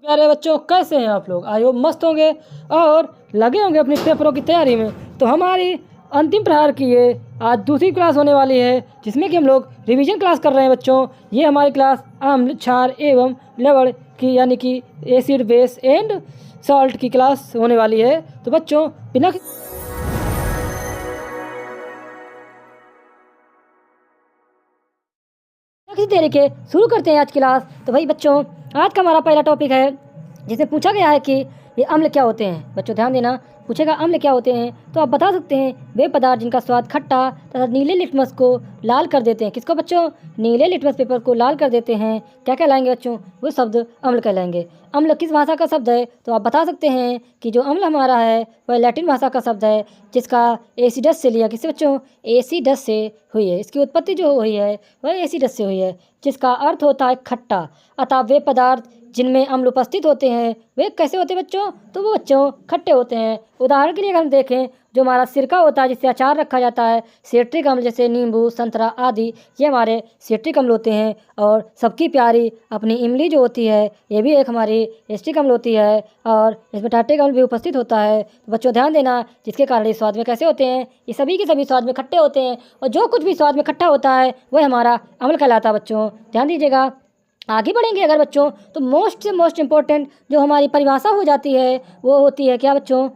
प्यारे बच्चों, कैसे हैं आप लोग? आई होप मस्त होंगे और लगे होंगे अपनी पेपरों की तैयारी में। तो हमारी अंतिम प्रहार की ये आज दूसरी क्लास होने वाली है, जिसमें कि हम लोग रिवीजन क्लास कर रहे हैं बच्चों। ये हमारी क्लास अम्ल, क्षार एवं लवण की यानी कि एसिड, बेस एंड सॉल्ट की क्लास होने वाली है। तो बच्चों बिना किसी देरी के शुरू करते हैं आज की क्लास। तो भाई बच्चों, आज का हमारा पहला टॉपिक है जिसमें पूछा गया है कि ये अम्ल क्या होते हैं। बच्चों ध्यान देना, पूछेगा अम्ल क्या होते हैं, तो आप बता सकते हैं वे पदार्थ जिनका स्वाद खट्टा तथा नीले लिटमस को लाल कर देते हैं। किसको बच्चों? नीले लिटमस पेपर को लाल कर देते हैं। क्या कहलाएंगे बच्चों? वो शब्द अम्ल कहलाएंगे। अम्ल किस भाषा का शब्द है? तो आप बता सकते हैं कि जो अम्ल हमारा है वह लैटिन भाषा का शब्द है, जिसका एसिडस से लिया। किससे बच्चों? एसिडस से हुई है। इसकी उत्पत्ति जो हुई है वह एसिडस से हुई है, जिसका अर्थ होता है खट्टा। अतः वे पदार्थ जिनमें अम्ल उपस्थित होते हैं वे कैसे होते हैं बच्चों? तो वो बच्चों खट्टे होते हैं। उदाहरण के लिए अगर हम देखें, जो हमारा सिरका होता है जिससे अचार रखा जाता है, सिट्रिक अम्ल जैसे नींबू, संतरा आदि, ये हमारे सिट्रिक अम्ल होते हैं। और सबकी प्यारी अपनी इमली जो होती है ये भी एक हमारी एसिटिक अम्ल होती है, और इसमें टार्टिक अम्ल भी उपस्थित होता है। तो बच्चों ध्यान देना, जिसके कारण ये स्वाद में कैसे होते हैं? ये सभी के सभी स्वाद में खट्टे होते हैं, और जो कुछ भी स्वाद में खट्टा होता है वह हमारा अम्ल कहलाता है। बच्चों ध्यान दीजिएगा। आगे बढ़ेंगे अगर बच्चों, तो मोस्ट से मोस्ट इम्पोर्टेंट जो हमारी परिभाषा हो जाती है वो होती है क्या बच्चों?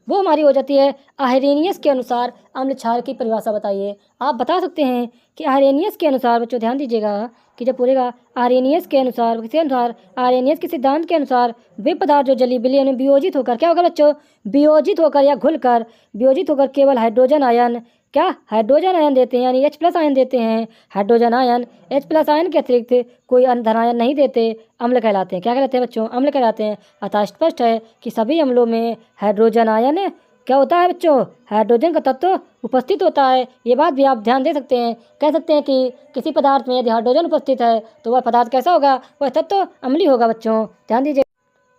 वो हमारी हो जाती है आर्हेनियस के अनुसार अम्ल क्षार की परिभाषा बताइए। आप बता सकते हैं कि आर्हेनियस के अनुसार, बच्चों ध्यान दीजिएगा कि जब बोलेगा आर्हेनियस के अनुसार, किसके अनुसार? आर्हेनियस के सिद्धांत के अनुसार वे पदार्थ जो जलीय विलयन में वियोजित होकर क्या होगा बच्चों? वियोजित होकर या घुलकर, वियोजित होकर केवल हाइड्रोजन आयन, क्या हाइड्रोजन आयन देते हैं, यानी H+ आयन देते हैं। हाइड्रोजन आयन H+ आयन के अतिरिक्त कोई अन्य धन आयन नहीं देते, अम्ल कहलाते हैं। क्या कहलाते हैं बच्चों? अम्ल कहलाते हैं। अतः स्पष्ट है कि सभी अम्लों में हाइड्रोजन आयन क्या होता है बच्चों? हाइड्रोजन का तत्व उपस्थित होता है। ये बात भी आप ध्यान दे सकते हैं। कह सकते हैं कि किसी पदार्थ में यदि हाइड्रोजन उपस्थित है तो वह पदार्थ कैसा होगा? वह तत्व अम्लीय होगा। बच्चों ध्यान दीजिए।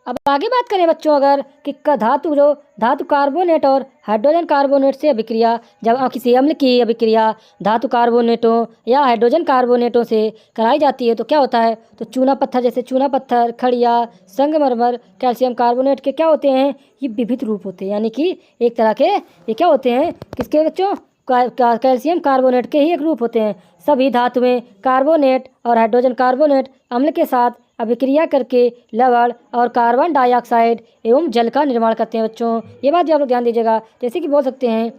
अब आगे बात करें बच्चों, अगर कि धातु कार्बोनेट और हाइड्रोजन कार्बोनेट से अभिक्रिया, जब किसी अम्ल की अभिक्रिया धातु कार्बोनेटों या हाइड्रोजन कार्बोनेटों से कराई जाती है तो क्या होता है? तो चूना पत्थर, जैसे चूना पत्थर, खड़िया, संगमरमर, कैल्शियम कार्बोनेट के क्या होते हैं? ये विविध रूप होते हैं, यानी कि एक तरह के ये क्या होते हैं? किसके बच्चों? कैल्शियम कार्बोनेट के ही एक रूप होते हैं। सभी धातुएं कार्बोनेट और हाइड्रोजन कार्बोनेट अम्ल के साथ अभिक्रिया करके लवण और कार्बन डाइऑक्साइड एवं जल का निर्माण करते हैं। बच्चों ये बात भी आप लोग ध्यान दीजिएगा। जैसे कि बोल सकते हैं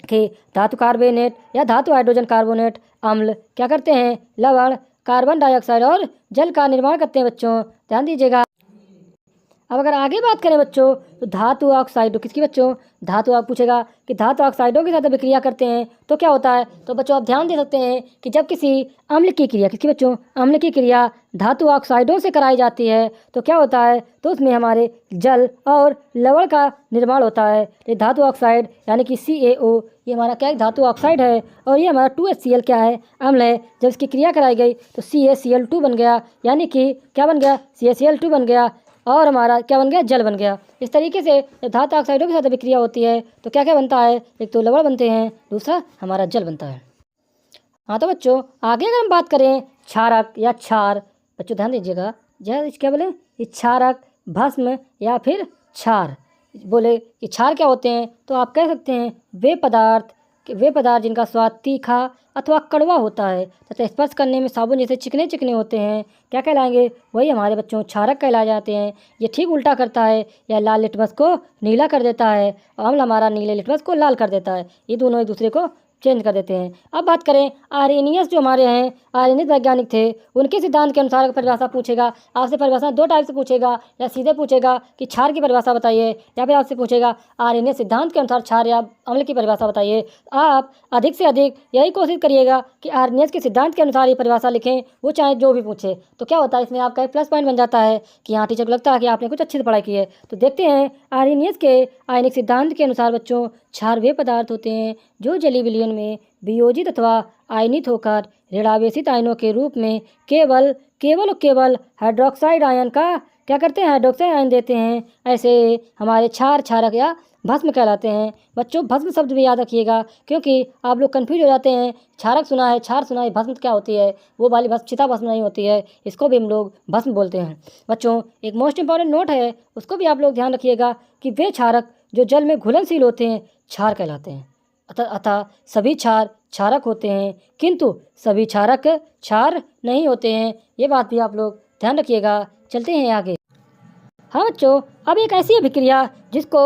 कि धातु कार्बोनेट या धातु हाइड्रोजन कार्बोनेट अम्ल क्या करते हैं? लवण, कार्बन डाइऑक्साइड और जल का निर्माण करते हैं। बच्चों ध्यान दीजिएगा। अब अगर आगे बात करें बच्चों, तो धातु ऑक्साइडों, किसकी बच्चों? धातु आप पूछेगा कि धातु ऑक्साइडों के साथ अभिक्रिया करते हैं तो क्या होता है? तो बच्चों आप ध्यान दे सकते हैं कि जब किसी अम्ल की क्रिया, किसकी बच्चों? अम्ल की क्रिया धातु ऑक्साइडों से कराई जाती है तो क्या होता है? तो उसमें हमारे जल और लवण का निर्माण होता है। ये धातु ऑक्साइड यानी कि CaO, ये हमारा क्या है? धातु ऑक्साइड है, और ये हमारा 2HCl क्या है? अम्ल है। जब इसकी क्रिया कराई गई तो CaCl2 बन गया, यानी कि क्या बन गया? CaCl2 बन गया, और हमारा क्या बन गया? जल बन गया। इस तरीके से जब धातु ऑक्साइडों के साथ अभिक्रिया होती है तो क्या क्या बनता है? एक तो लवण बनते हैं, दूसरा हमारा जल बनता है। हाँ तो बच्चों आगे अगर हम बात करें क्षारक या क्षार, बच्चों ध्यान दीजिएगा। क्या बोले? ये क्षारक, भस्म या फिर क्षार। बोले कि क्षार क्या होते हैं, तो आप कह सकते हैं वे पदार्थ जिनका स्वाद तीखा अथवा कड़वा होता है तथा स्पर्श करने में साबुन जैसे चिकने चिकने होते हैं, क्या कहलाएंगे? वही हमारे बच्चों क्षारक कहलाए जाते हैं। ये ठीक उल्टा करता है, या लाल लिटमस को नीला कर देता है, और अम्ल हमारा नीले लिटमस को लाल कर देता है। ये दोनों एक दूसरे को चेंज कर देते हैं। अब बात करें आर्हेनियस, जो हमारे हैं आर्हेनियस वैज्ञानिक थे, उनके सिद्धांत के अनुसार परिभाषा पूछेगा आपसे। परिभाषा दो टाइप से पूछेगा, या सीधे पूछेगा कि क्षार की परिभाषा बताइए, या फिर आपसे पूछेगा आर्हेनियस सिद्धांत के अनुसार क्षार या अम्ल की परिभाषा बताइए। आप अधिक से अधिक यही कोशिश करिएगा कि आर्हेनियस के सिद्धांत के अनुसार ये परिभाषा लिखें, वो चाहे जो भी पूछे। तो क्या होता है, इसमें आपका एक प्लस पॉइंट बन जाता है कि हाँ टीचर को लगता है कि आपने कुछ अच्छी से पढ़ाई की है। तो देखते हैं आर्हेनियस के आयनिक सिद्धांत के अनुसार बच्चों, क्षार वे पदार्थ होते हैं जो जलीय विलयन में वियोजित अथवा आयनित होकर ऋणावेशित आयनों के रूप में केवल हाइड्रोक्साइड आयन का क्या करते हैं, हाइड्रोक्साइड आयन देते हैं। ऐसे हमारे क्षार, क्षारक या भस्म कहलाते हैं। बच्चों भस्म शब्द भी याद रखिएगा, क्योंकि आप लोग कन्फ्यूज हो जाते हैं। क्षारक सुना है, क्षार सुना है, भस्म क्या होती है, वो वाली भस्म चिता भस्म नहीं होती है, इसको भी हम लोग भस्म बोलते हैं। बच्चों एक मोस्ट इंपॉर्टेंट नोट है, उसको भी आप लोग ध्यान रखिएगा कि वे क्षारक जो जल में घुलनशील होते हैं क्षार कहलाते हैं। अतः सभी क्षार क्षारक होते हैं, किंतु सभी क्षारक क्षार नहीं होते हैं। ये बात भी आप लोग ध्यान रखिएगा। चलते हैं आगे। हाँ बच्चों, अब एक ऐसी अभिक्रिया जिसको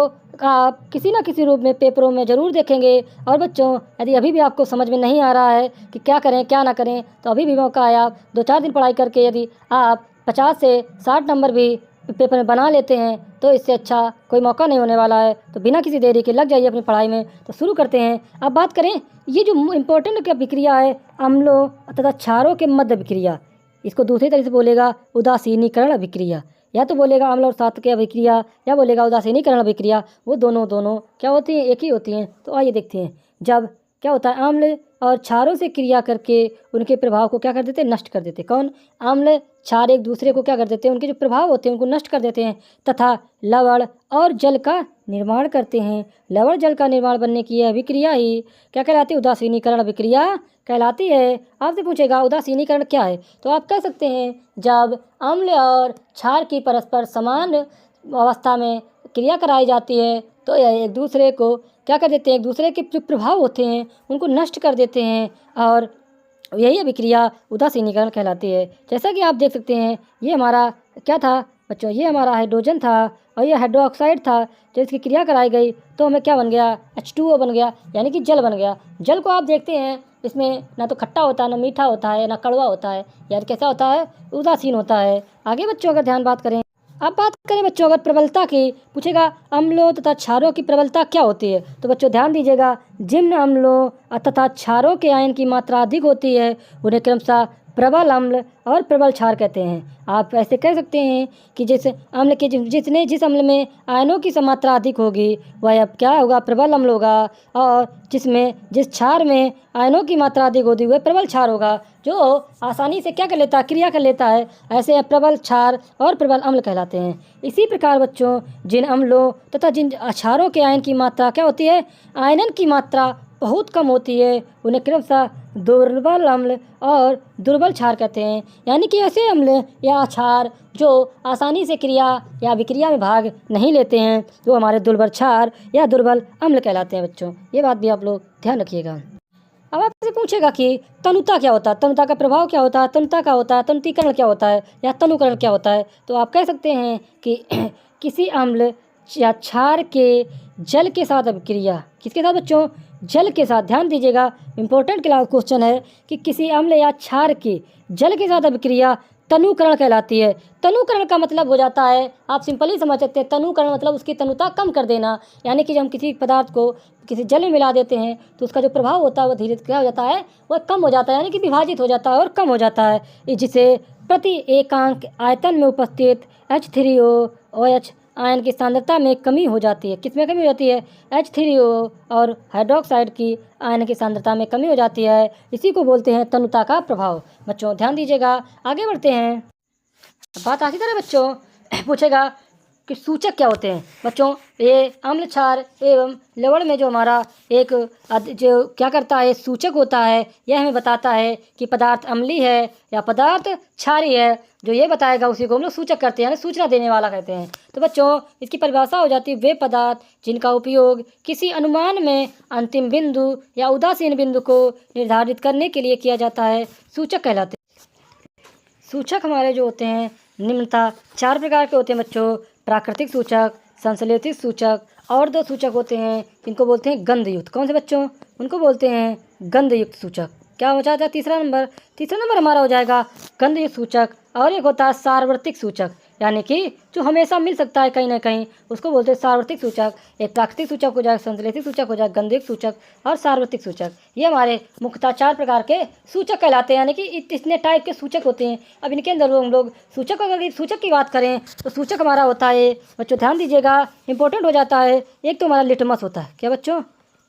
आप किसी न किसी रूप में पेपरों में ज़रूर देखेंगे। और बच्चों यदि अभी भी आपको समझ में नहीं आ रहा है कि क्या करें क्या ना करें, तो अभी भी मौका है। आप 2-4 दिन पढ़ाई करके यदि आप 50 से 60 नंबर भी पेपर में बना लेते हैं, तो इससे अच्छा कोई मौका नहीं होने वाला है। तो बिना किसी देरी के लग जाइए अपनी पढ़ाई में। तो शुरू करते हैं। अब बात करें ये जो इम्पोर्टेंट अभिक्रिया है, अम्लों तथा क्षारों के मध्य अभिक्रिया, इसको दूसरी तरीके से बोलेगा उदासीनीकरण अभिक्रिया, या तो बोलेगा अम्ल और सात की अभिक्रिया, या बोलेगा उदासीनीकरण अभिक्रिया। वो दोनों क्या होती हैं, एक ही होती हैं। तो आइए देखते हैं। जब क्या होता है, अम्ल और क्षारों से क्रिया करके उनके प्रभाव को क्या कर देते हैं, नष्ट कर देते हैं। कौन, अम्ल क्षार एक दूसरे को क्या कर देते हैं, उनके जो प्रभाव होते हैं उनको नष्ट कर देते हैं, तथा लवण और जल का निर्माण करते हैं। लवण जल का निर्माण बनने की यह अभिक्रिया ही क्या कहलाती है, उदासीनीकरण अभिक्रिया कहलाती है। आपसे पूछेगा उदासीनीकरण क्या है, तो आप कह सकते हैं जब अम्ल और क्षार की परस्पर समान अवस्था में क्रिया कराई जाती है, तो यह एक दूसरे को क्या कर देते हैं, एक दूसरे के जो प्रभाव होते हैं उनको नष्ट कर देते हैं, और यही अभिक्रिया उदासीनीकरण कहलाती है। जैसा कि आप देख सकते हैं, ये हमारा क्या था बच्चों, ये हमारा हाइड्रोजन था और ये हाइड्रोक्साइड था। जब इसकी क्रिया कराई गई तो हमें क्या बन गया, H2O बन गया, यानी कि जल बन गया। जल को आप देखते हैं, इसमें ना तो खट्टा होता है, ना मीठा होता है, ना कड़वा होता है, यार कैसा होता है, उदासीन होता है। आगे बच्चों अगर ध्यान बात करें, अब बात करें बच्चों अगर प्रबलता की, पूछेगा अम्लों तथा क्षारों की प्रबलता क्या होती है, तो बच्चों ध्यान दीजिएगा, जिन अम्लों तथा क्षारों के आयन की मात्रा अधिक होती है उन्हें क्रमशः प्रबल अम्ल और प्रबल क्षार कहते हैं। आप ऐसे कह सकते हैं कि जिस अम्ल के जिस अम्ल में आयनों की मात्रा अधिक होगी वह अब क्या होगा, प्रबल अम्ल होगा, और जिस क्षार में आयनों की मात्रा अधिक होती वह प्रबल क्षार होगा, जो आसानी से क्या कर लेता है, क्रिया कर लेता है। ऐसे प्रबल क्षार और प्रबल अम्ल कहलाते हैं। इसी प्रकार बच्चों जिन अम्लों तथा जिन क्षारों के आयन की मात्रा क्या होती है, आयनन की मात्रा बहुत कम होती है, उन्हें क्रमशः दुर्बल अम्ल और दुर्बल क्षार कहते हैं। यानी कि ऐसे अम्ल या क्षार जो आसानी से क्रिया या विक्रिया में भाग नहीं लेते हैं, जो हमारे दुर्बल क्षार या दुर्बल अम्ल कहलाते हैं। बच्चों ये बात भी आप लोग ध्यान रखिएगा। अब आपसे पूछेगा कि तनुता क्या होता है, तनुता का प्रभाव क्या होता है, तनुता क्या होता है, तनुतीकरण क्या होता है, या तनुकरण क्या होता है, तो आप कह सकते हैं कि किसी अम्ल या क्षार के जल के साथ अभिक्रिया, किसके साथ बच्चों, जल के साथ। ध्यान दीजिएगा, इंपॉर्टेंट क्लास क्वेश्चन है कि किसी अम्ल या क्षार की जल के साथ अभिक्रिया तनुकरण कहलाती है। तनुकरण का मतलब हो जाता है, आप सिंपली समझ सकते हैं, तनुकरण मतलब उसकी तनुता कम कर देना। यानी कि जब हम किसी पदार्थ को किसी जल में मिला देते हैं तो उसका जो प्रभाव होता है वो धीरे क्या हो जाता है, वह कम हो जाता है, यानी कि विभाजित हो जाता है और कम हो जाता है, जिसे प्रति एकांक आयतन में उपस्थित H3OOH आयन की सांद्रता में कमी हो जाती है। किस में कमी हो जाती है, H3O और हाइड्रोक्साइड की आयन की सांद्रता में कमी हो जाती है। इसी को बोलते हैं तनुता का प्रभाव। बच्चों ध्यान दीजिएगा, आगे बढ़ते हैं। बात आती तरह बच्चों पूछेगा कि सूचक क्या होते हैं। बच्चों ये अम्ल क्षार एवं लवण में जो हमारा एक जो क्या करता है, सूचक होता है, यह हमें बताता है कि पदार्थ अम्लीय है या पदार्थ क्षारीय है। जो ये बताएगा उसी को हम लोग सूचक करते हैं, यानी सूचना देने वाला कहते हैं। तो बच्चों इसकी परिभाषा हो जाती है, वे पदार्थ जिनका उपयोग किसी अनुमान में अंतिम बिंदु या उदासीन बिंदु को निर्धारित करने के लिए किया जाता है, सूचक कहलाते हैं। सूचक हमारे जो होते हैं निम्नतः 4 प्रकार के होते हैं बच्चों, प्राकृतिक सूचक, संश्लेषित सूचक, और 2 सूचक होते हैं जिनको बोलते हैं गंधयुक्त। कौन से बच्चों, उनको बोलते हैं गंधयुक्त सूचक। क्या हो जाता है, तीसरा नंबर हमारा हो जाएगा गंधयुक्त सूचक। और एक होता है सार्वत्रिक सूचक, यानी कि जो हमेशा मिल सकता है कहीं ना कहीं, उसको बोलते हैं सार्वत्रिक सूचक। एक प्राकृतिक सूचक हो जाएगा, संश्लेषित सूचक हो जाएगा, गंधयुक्त सूचक और सार्वत्रिक सूचक। ये हमारे मुख्यतः 4 प्रकार के सूचक कहलाते हैं, यानी कि इतने टाइप के सूचक होते हैं। अब इनके अंदर हम लोग सूचक की बात करें तो सूचक हमारा होता है बच्चों, ध्यान दीजिएगा, इंपॉर्टेंट हो जाता है। एक तो हमारा लिटमस होता है, क्या बच्चों,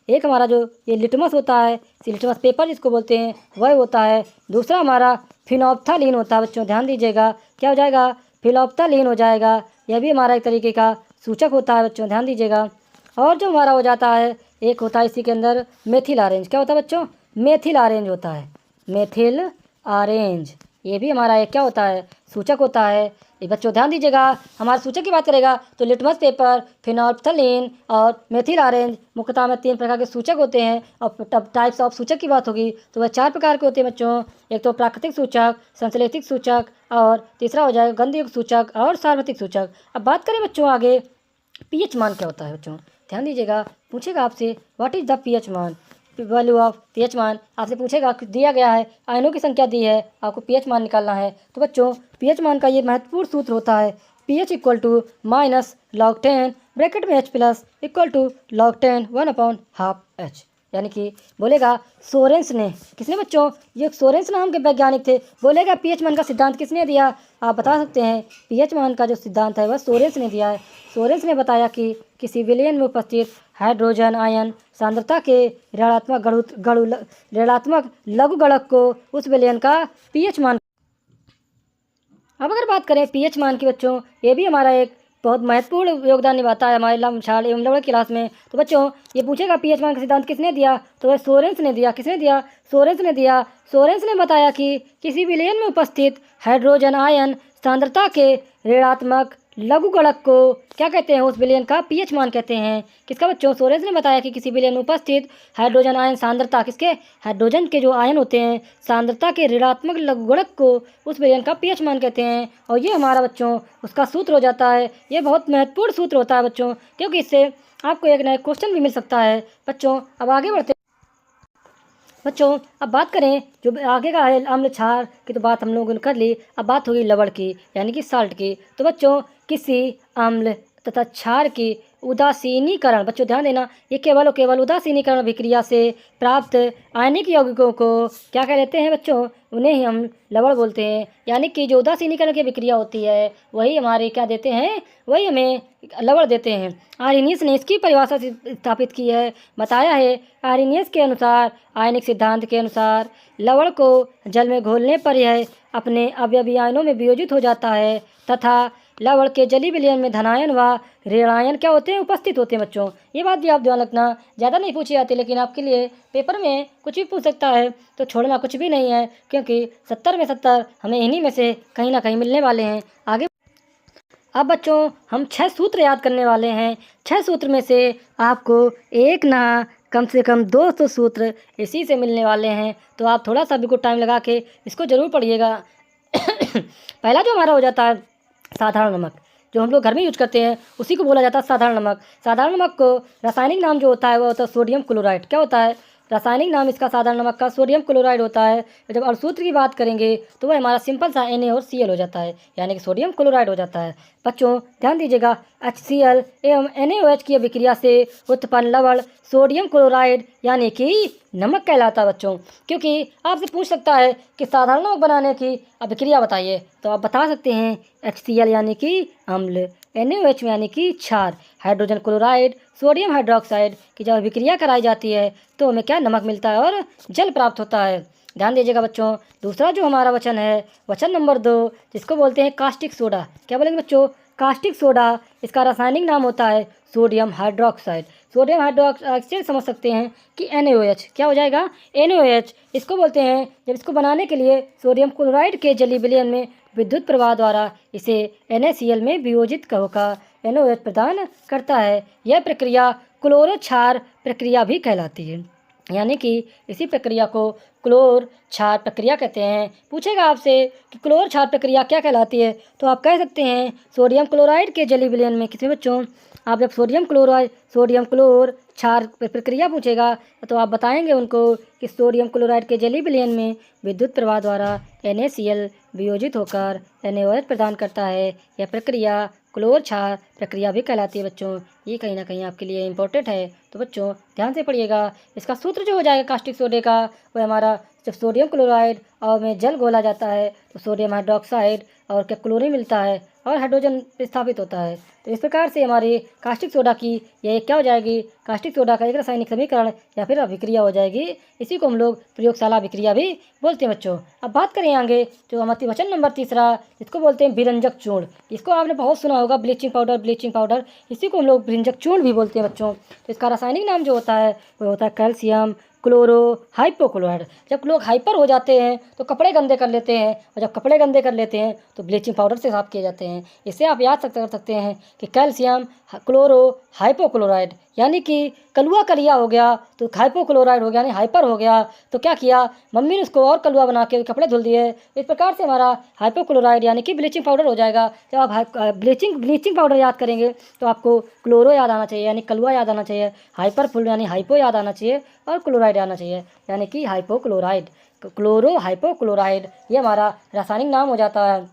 एक हमारा जो ये लिटमस होता है, लिटमस पेपर जिसको बोलते हैं, वह होता है। दूसरा हमारा फिनोप्थलीन होता है बच्चों, ध्यान दीजिएगा, क्या हो जाएगा, फिनोल्फ्थालीन हो जाएगा। यह भी हमारा एक तरीके का सूचक होता है बच्चों, ध्यान दीजिएगा। और जो हमारा हो जाता है, एक होता है इसी के अंदर मेथिल ऑरेंज। क्या होता है बच्चों? मेथिल ऑरेंज होता है, मेथिल ऑरेंज। ये भी हमारा एक क्या होता है? सूचक होता है। ये बच्चों ध्यान दीजिएगा, हमारे सूचक की बात करेगा तो लिटमस पेपर, फिनोल्फ्थालीन और मेथिल ऑरेंज मुख्यतः में 3 प्रकार के सूचक होते हैं। और टाइप्स ऑफ सूचक की बात होगी तो वह 4 प्रकार के होते हैं बच्चों। एक तो प्राकृतिक सूचक, संश्लेषित सूचक और तीसरा हो जाएगा गंधयुक्त सूचक और सार्वत्रिक सूचक। अब बात करें बच्चों आगे, पीएच मान क्या होता है बच्चों? ध्यान दीजिएगा, पूछेगा आपसे व्हाट इज द पीएच मान, वैल्यू ऑफ पीएच मान। आपसे पूछेगा कि दिया गया है, आयनों की संख्या दी है, आपको पीएच मान निकालना है। तो बच्चों पीएच मान का ये महत्वपूर्ण सूत्र होता है, pH equal to minus log 10 bracket में H plus equal to log 10 1/12H। यानी कि बोलेगा सोरेंस ने, किसने बच्चों? ये सोरेंस नाम के वैज्ञानिक थे। बोलेगा पीएच मान का सिद्धांत किसने दिया? आप बता सकते हैं पीएच मान का जो सिद्धांत है वह सोरेंस ने दिया है। सोरेंस ने बताया कि किसी विलयन में उपस्थित हाइड्रोजन आयन सांद्रता के ऋणात्मक लघु गुणक को उस विलयन का पीएच मान। अब अगर बात करें पीएच मान की बच्चों, ये भी हमारा एक बहुत महत्वपूर्ण योगदान निभाता है हमारे लंबछाल एवं लवण क्लास में। तो बच्चों ये पूछेगा पीएच मान का सिद्धांत किसने दिया? तो वह सोरेंस ने दिया। किसने दिया? सोरेंस ने दिया। सोरेंस ने बताया कि किसी विलयन में उपस्थित हाइड्रोजन आयन सांद्रता के ऋणात्मक लघु गुणक को क्या कहते हैं? उस विलयन का पीएच मान कहते हैं। किसका बच्चों? सोरेंस ने बताया कि किसी विलयन में उपस्थित हाइड्रोजन आयन सांद्रता, किसके? हाइड्रोजन के जो आयन होते हैं सांद्रता के ऋणात्मक लघु गुणक को उस विलयन का पीएच मान कहते हैं। और ये हमारा बच्चों उसका सूत्र हो जाता है। ये बहुत महत्वपूर्ण सूत्र होता है बच्चों, क्योंकि इससे आपको एक नया क्वेश्चन भी मिल सकता है बच्चों। अब आगे बढ़ते बच्चों, अब बात करें जो आगे का है अम्ल क्षार की, तो बात हम लोगों ने कर ली। अब बात होगी लवण की, यानी कि साल्ट की। तो बच्चों किसी अम्ल तथा क्षार की उदासीनीकरण, बच्चों ध्यान देना, ये केवल और केवल उदासीनीकरण अभिक्रिया से प्राप्त आयनिक यौगिकों को क्या कह लेते हैं बच्चों? उन्हें ही हम लवण बोलते हैं। यानी कि जो उदासीनीकरण की अभिक्रिया होती है वही हमारे क्या देते हैं? वही हमें लवण देते हैं। आर्हेनियस ने इसकी परिभाषा स्थापित की है, बताया है। आर्हेनियस के अनुसार, आयनिक सिद्धांत के अनुसार, लवण को जल में घोलने पर यह अपने अवयवी आयनों में वियोजित हो जाता है तथा लवण के जलीय विलयन में धनायन व ऋणायन क्या होते हैं? उपस्थित होते हैं बच्चों। ये बात भी आप ध्यान रखना, ज़्यादा नहीं पूछी जाती, लेकिन आपके लिए पेपर में कुछ भी पूछ सकता है, तो छोड़ना कुछ भी नहीं है, क्योंकि 70 में 70 हमें इन्हीं में से कहीं ना कहीं मिलने वाले हैं। आगे अब बच्चों हम 6 सूत्र याद करने वाले हैं। 6 सूत्र में से आपको एक ना कम से कम 200 सूत्र इसी से मिलने वाले हैं, तो आप थोड़ा सा भी को टाइम लगा के इसको ज़रूर पढ़िएगा। पहला जो हमारा हो जाता है साधारण नमक, जो हम लोग घर में यूज करते हैं उसी को बोला जाता है साधारण नमक। साधारण नमक को रासायनिक नाम जो होता है वो होता है सोडियम क्लोराइड। क्या होता है? रासायनिक नाम इसका साधारण नमक का सोडियम क्लोराइड होता है। जब अणुसूत्र की बात करेंगे तो वह हमारा सिंपल सा Na और Cl हो जाता है, यानी कि सोडियम क्लोराइड हो जाता है। बच्चों ध्यान दीजिएगा, HCl एवं NaOH की अभिक्रिया से उत्पन्न लवण सोडियम क्लोराइड यानी कि नमक कहलाता है बच्चों। क्योंकि आपसे पूछ सकता है कि साधारण नमक बनाने की अभिक्रिया बताइए, तो आप बता सकते हैं HCl यानी कि अम्ल, NaOH यानी कि क्षार, हाइड्रोजन क्लोराइड, सोडियम हाइड्रोक्साइड की जब अभिक्रिया कराई जाती है तो हमें क्या? नमक मिलता है और जल प्राप्त होता है। ध्यान दीजिएगा बच्चों, दूसरा जो हमारा वचन है, वचन नंबर 2, जिसको बोलते हैं कास्टिक सोडा। क्या बोलेंगे बच्चों? कास्टिक सोडा, इसका रासायनिक नाम होता है सोडियम हाइड्रोक्साइड। सोडियम हाइड्रोक्साइड से समझ सकते हैं कि NaOH क्या हो जाएगा? NaOH इसको बोलते हैं। जब इसको बनाने के लिए सोडियम क्लोराइड के जलीय विलयन में विद्युत प्रवाह द्वारा इसे NaCl में वियोजित होकर NaOH प्रदान करता है। यह प्रक्रिया क्लोरो क्षार प्रक्रिया भी कहलाती है, यानी कि इसी प्रक्रिया को क्लोर क्षार प्रक्रिया कहते हैं। पूछेगा आपसे कि क्लोर क्षार प्रक्रिया क्या कहलाती है, तो आप कह सकते हैं सोडियम क्लोराइड के जलीय विलयन में, किसमें बच्चों? आप जब सोडियम क्लोर क्षार प्रक्रिया पूछेगा तो आप बताएंगे उनको कि सोडियम क्लोराइड के जलीय विलयन में विद्युत प्रवाह द्वारा NaCl वियोजित होकर NaOH प्रदान करता है। यह प्रक्रिया क्लोर क्षार प्रक्रिया भी कहलाती है बच्चों। ये कहीं ना कहीं आपके लिए इंपॉर्टेंट है, तो बच्चों ध्यान से पढ़िएगा। इसका सूत्र जो हो जाएगा कास्टिक सोडे का, वह हमारा जब सोडियम क्लोराइड और में जल घोला जाता है तो सोडियम हाइड्रोक्साइड और क्या क्लोरीन मिलता है और हाइड्रोजन स्थापित होता है। तो इस प्रकार से हमारे कास्टिक सोडा की यह क्या हो जाएगी, कास्टिक सोडा का एक रासायनिक समीकरण या फिर अभिक्रिया हो जाएगी। इसी को हम लोग प्रयोगशाला अभिक्रिया भी बोलते हैं बच्चों। अब बात करें आगे तो हमारे वचन नंबर तीसरा, इसको बोलते हैं विरंजक चूर्ण। इसको आपने बहुत सुना होगा, ब्लीचिंग पाउडर, इसी को हम लोग विरंजक चूर्ण भी बोलते हैं बच्चों। तो इसका रासायनिक नाम जो होता है वो होता है कैल्शियम क्लोरो हाइपोक्लोराइड। जब लोग हाइपर हो जाते हैं तो कपड़े गंदे कर लेते हैं, और जब कपड़े गंदे कर लेते हैं तो ब्लीचिंग पाउडर से साफ किए जाते हैं। इससे आप याद कर सकते हैं कि कैल्शियम क्लोरो हाइपोक्लोराइड, यानी कि कलुआ कलिया हो गया तो हाइपोक्लोराइड हो गया, यानी हाइपर हो गया। तो क्या किया, मम्मी ने उसको और कलुआ बना के कपड़े धुल दिए। इस प्रकार से हमारा हाइपोक्लोराइड यानी कि ब्लीचिंग पाउडर हो जाएगा। जब आप ब्लीचिंग पाउडर याद करेंगे तो आपको क्लोरो याद आना चाहिए, यानी कलुआ याद आना चाहिए, हाइपर फुल यानी हाइपो याद आना चाहिए, और क्लोराइड आना चाहिए यानी कि हाइपोक्लोराइड। क्लोरो हाइपोक्लोराइड ये हमारा रासायनिक नाम हो जाता है,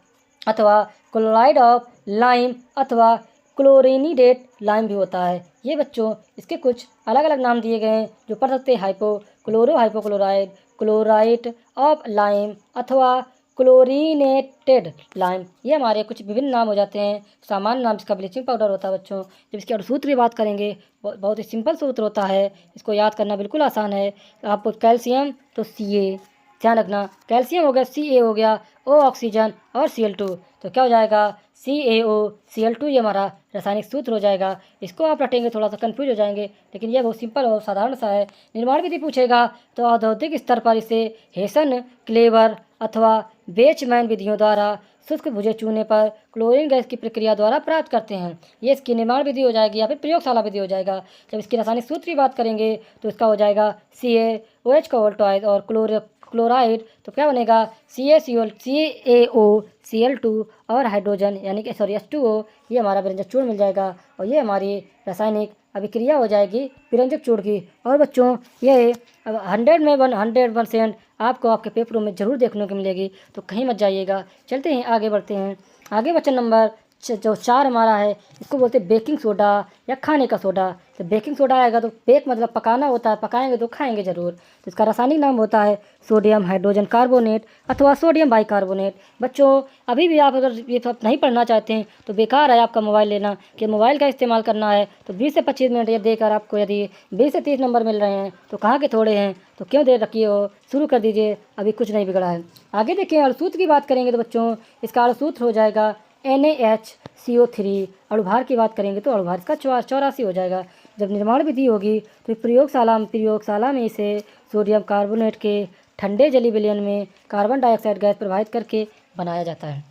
अथवा क्लोराइड ऑफ लाइम अथवा क्लोरिनेटेड लाइम भी होता है। ये बच्चों इसके कुछ अलग अलग नाम दिए गए हैं जो पढ़ सकते हैं, chloro hypochloride, chloride of lime अथवा क्लोरिनेटेड लाइम। ये हमारे कुछ विभिन्न नाम हो जाते हैं। सामान्य नाम जिसका ब्लीचिंग पाउडर होता है बच्चों। जब इसके सूत्र की बात करेंगे, बहुत ही सिंपल सूत्र होता है, इसको याद करना बिल्कुल आसान है। आपको कैल्शियम तो Ca, ध्यान रखना, कैल्शियम हो गया, Ca हो गया, O ऑक्सीजन और Cl2, तो क्या हो जाएगा CaOCl2। ये हमारा रासायनिक सूत्र हो जाएगा। इसको आप रटेंगे थोड़ा सा कंफ्यूज हो जाएंगे, लेकिन यह बहुत सिंपल और साधारण सा है। निर्माण विधि पूछेगा तो औद्योगिक स्तर पर इसे हेसन, क्लेवर अथवा बेचमैन विधियों द्वारा शुष्क भुजे चूने पर क्लोरीन गैस की प्रक्रिया द्वारा प्राप्त करते हैं। ये इसकी निर्माण विधि हो जाएगी या फिर प्रयोगशाला विधि हो जाएगा। जब इसकी रासायनिक सूत्र की बात करेंगे तो इसका हो जाएगा CaOH का वोल्टाइड और क्लोराइड, तो क्या बनेगा CaOCl2 और हाइड्रोजन यानी कि H2O। ये हमारा विरंजक चूर्ण मिल जाएगा, और ये हमारी रासायनिक अभिक्रिया हो जाएगी विरंजक चूर्ण की। और बच्चों ये 100 में 100% आपको आपके पेपरों में ज़रूर देखने को मिलेगी, तो कहीं मत जाइएगा। चलते हैं आगे बढ़ते हैं। आगे वचन नंबर जो 4 हमारा है, इसको बोलते हैं बेकिंग सोडा या खाने का सोडा। तो बेकिंग सोडा आएगा तो बेक मतलब पकाना होता है, पकाएंगे तो खाएंगे ज़रूर। तो इसका रासायनिक नाम होता है सोडियम हाइड्रोजन कार्बोनेट अथवा सोडियम बाइकार्बोनेट। बच्चों अभी भी आप अगर ये सब नहीं पढ़ना चाहते हैं तो बेकार है आपका मोबाइल लेना, कि मोबाइल का इस्तेमाल करना है तो 20 से 25 मिनट ये देकर आपको यदि 20 से 30 नंबर मिल रहे हैं तो कहाँ के थोड़े हैं, तो क्यों देर रखिए हो, शुरू कर दीजिए, अभी कुछ नहीं बिगड़ा है। आगे देखिए अणुसूत्र की बात करेंगे तो बच्चों इसका अणुसूत्र हो जाएगा NaHCO3। अणुभार की बात करेंगे तो अणुभार इसका 84 हो जाएगा। जब निर्माण विधि होगी तो प्रयोगशाला में इसे सोडियम कार्बोनेट के ठंडे जली विलयन में कार्बन डाइऑक्साइड गैस प्रवाहित करके बनाया जाता है।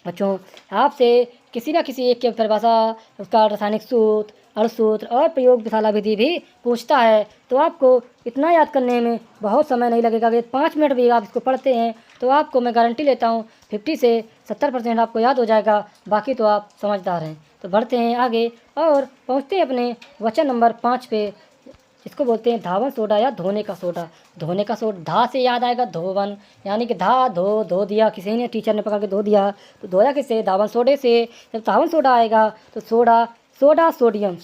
बच्चों आपसे किसी न किसी एक की परिभाषा, उसका रासायनिक सूत्र, अणुसूत्र और प्रयोगशाला विधि भी पूछता है, तो आपको इतना याद करने में बहुत समय नहीं लगेगा। अगर 5 मिनट भी आप इसको पढ़ते हैं तो आपको मैं गारंटी लेता हूँ 50 से 70% आपको याद हो जाएगा, बाकी तो आप समझदार हैं। तो बढ़ते हैं आगे और पहुँचते हैं अपने वचन नंबर 5 पे, इसको बोलते हैं धावन सोडा या धोने का सोडा। धोने का सोडा, धा से याद आएगा धोवन, यानी कि धो दिया, किसी ने टीचर ने पकड़ के धो दिया, तो धोया किससे, धावन सोडे से। जब धावन सोडा आएगा तो सोडा सोडियम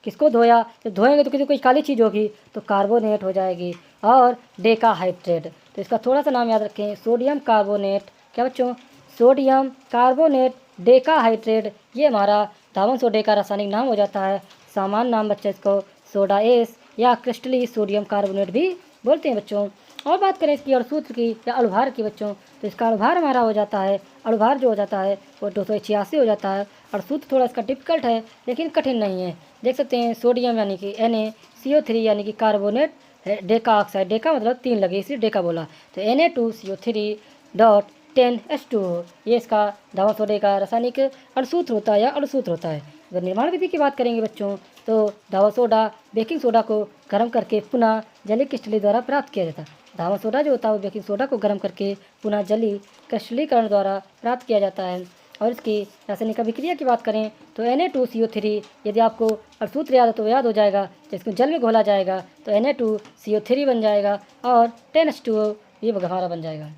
किसको धोया, जब धोएंगे तो किसी कोई काली चीज़ होगी तो कार्बोनेट हो जाएगी, और डेका हाइड्रेट। तो इसका थोड़ा सा नाम याद रखें, सोडियम कार्बोनेट, क्या बच्चों, सोडियम कार्बोनेट डेका हाइड्रेट। ये हमारा धावन सोडे का रासायनिक नाम हो जाता है। सामान्य नाम बच्चे इसको सोडा एस या क्रिस्टली सोडियम कार्बोनेट भी बोलते हैं बच्चों। और बात करें इसकी अणुसूत्र की या अणुभार की बच्चों, तो इसका अणुभार हमारा हो जाता है, अणुभार जो हो जाता है वो 286 हो जाता है। अणुसूत्र थोड़ा इसका डिफिकल्ट है लेकिन कठिन नहीं है। देख सकते हैं सोडियम यानी कि Na, CO3 यानी कि कार्बोनेट, डेका ऑक्साइड, डेका मतलब 3 लगे इसलिए डेका बोला, तो Na2CO3.10H2O। ये इसका धावन सोडे का रासायनिक अणुसूत्र होता है या अणुसूत्र होता है। अगर निर्माण विधि की बात करेंगे बच्चों तो धावन सोडा बेकिंग सोडा को गर्म करके पुनः जलीय क्रिस्टली द्वारा प्राप्त किया जाता है। धावन सोडा जो होता है वो बेकिंग सोडा को गर्म करके पुनः जलीय क्रिस्टलीकरण द्वारा प्राप्त किया जाता है। और इसकी रासायनिक अभिक्रिया की बात करें तो Na2CO3, यदि आपको अणुसूत्र याद है तो याद हो जाएगा, जिसको जल में घोला जाएगा तो Na2CO3 बन जाएगा और 10H2O ये हमारा बन जाएगा।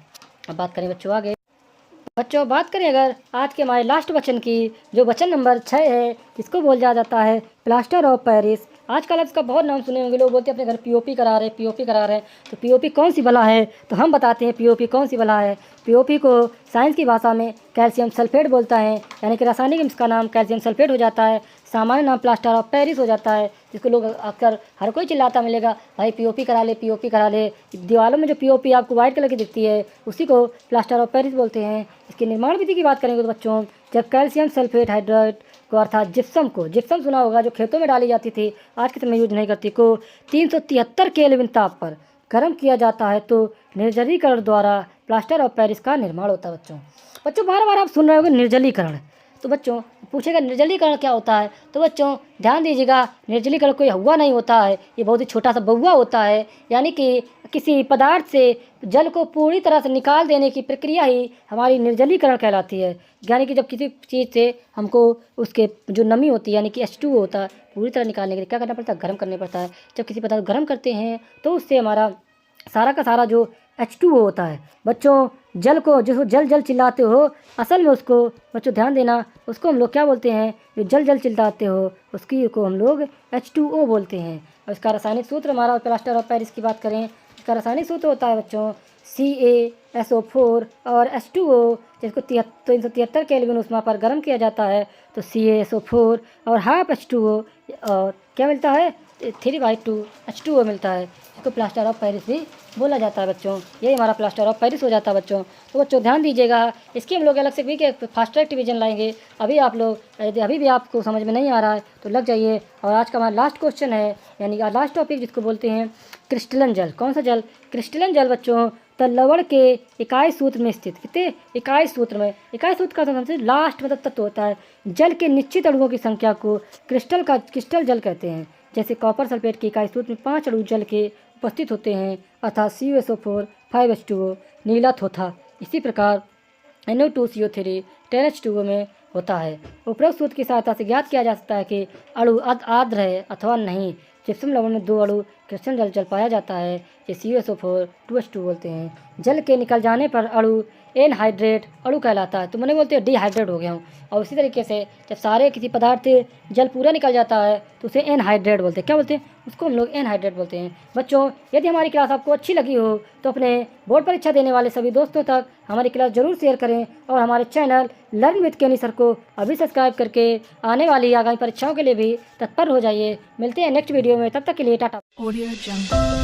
अब बात करें बच्चों आगे, बच्चों बात करें अगर आज के हमारे लास्ट वचन की, जो वचन नंबर 6 है, इसको बोला जाता है प्लास्टर ऑफ पेरिस आजकल आप इसका बहुत नाम सुने होंगे, लोग बोलते हैं अपने घर पीओपी करा रहे हैं, पीओपी करा रहे हैं। तो पीओपी कौन सी बला है, तो हम बताते हैं पीओपी कौन सी बला है। पीओपी को साइंस की भाषा में कैल्शियम सल्फेट बोलता है, यानी कि रासायनिक इसका नाम कैल्शियम सल्फेट हो जाता है। सामान्य नाम प्लास्टर ऑफ पेरिस हो जाता है, जिसको लोग अक्सर हर कोई चिल्लाता मिलेगा, भाई पीओपी करा ले, पीओपी करा ले। दीवारों में जो पीओपी आपको वाइट कलर की दिखती है, उसी को प्लास्टर ऑफ पेरिस बोलते हैं। इसकी निर्माण विधि की बात करेंगे तो बच्चों, जब कैल्शियम सल्फेट हाइड्रेट को अर्थात जिप्सम सुना होगा, जो खेतों में डाली जाती थी, आज के समय यूज नहीं करती, को 373 केल्विन ताप पर गर्म किया जाता है, तो निर्जलीकरण द्वारा प्लास्टर ऑफ पेरिस का निर्माण होता है। बच्चों बार बार आप सुन रहे होंगे निर्जलीकरण, तो बच्चों पूछेगा निर्जलीकरण क्या होता है, तो बच्चों ध्यान दीजिएगा, निर्जलीकरण कोई हुआ नहीं होता है, ये बहुत ही छोटा सा बउआ होता है। यानी कि किसी पदार्थ से जल को पूरी तरह से निकाल देने की प्रक्रिया ही हमारी निर्जलीकरण कहलाती है। यानी कि जब किसी चीज़ से हमको उसके जो नमी होती है, यानी कि H2O होता है, पूरी तरह निकालने के लिए क्या करना पड़ता है, गर्म करना पड़ता है। जब किसी पदार्थ गर्म करते हैं तो उससे हमारा सारा का सारा जो H2O होता है, बच्चों जल को जो जल चिल्लाते हो, असल में उसको बच्चों ध्यान देना, उसको हम लोग क्या बोलते हैं, जो जल चिल्लाते हो उसकी को हम लोग H2O बोलते हैं। और इसका रासायनिक सूत्र हमारा प्लास्टर ऑफ पेरिस की बात करें, इसका रासायनिक सूत्र होता है बच्चों CaSO4 और H2O, जिसको 373 केल्विन ऊष्मा पर गर्म किया जाता है, तो CaSO4 और हाफ H2O और क्या मिलता है 3/2 H2O मिलता है, जिसको प्लास्टर ऑफ पेरिस भी बोला जाता है। बच्चों ये हमारा प्लास्टर ऑफ पेरिस हो जाता है। बच्चों तो बच्चों ध्यान दीजिएगा, इसकी हम लोग अलग से भी के फास्ट ट्रैक डिवीजन लाएंगे। अभी आप लोग यदि अभी भी आपको समझ में नहीं आ रहा है तो लग जाइए। और आज का हमारा लास्ट क्वेश्चन है, यानी कि लास्ट टॉपिक जिसको बोलते हैं क्रिस्टलन जल। कौन सा जल, क्रिस्टलन जल बच्चों, तो लवण के इकाई सूत्र में स्थित, कितने इकाई सूत्र में, इकाई सूत्र का सबसे लास्ट मतलब तत्व होता है। जल के निश्चित अणुओं की संख्या को क्रिस्टल जल कहते हैं। जैसे कॉपर सल्फेट के इकाई सूत्र में 5 अणु जल के उपस्थित होते हैं, अर्थात CuSO4 5H2O नीला थोथा। इसी प्रकार NO2CO3 10H2O में होता है। उपरोक्त सूत्र की सहायता से ज्ञात किया जा सकता है कि अणु आर्द्र है अथवा नहीं। जिप्सम लवण में 2 अणु क्रिस्टल जल पाया जाता है, जिसे CuSO4 2H2 बोलते हैं। जल के निकल जाने पर अणु एनहाइड्रेट अणु कहलाता है, तो मैंने बोलते हैं डिहाइड्रेट हो गया हूँ। और उसी तरीके से जब सारे किसी पदार्थ से जल पूरा निकल जाता है तो उसे एनहाइड्रेट बोलते हैं। क्या बोलते हैं, उसको हम लोग एनहाइड्रेट बोलते हैं। बच्चों यदि हमारी क्लास आपको अच्छी लगी हो तो अपने बोर्ड परीक्षा देने वाले सभी दोस्तों तक हमारी क्लास ज़रूर शेयर करें, और हमारे चैनल लर्न विद केनी सर को अभी सब्सक्राइब करके आने वाली आगामी परीक्षाओं के लिए भी तत्पर हो जाइए। मिलते हैं नेक्स्ट वीडियो में, तब तक के लिए टाटा।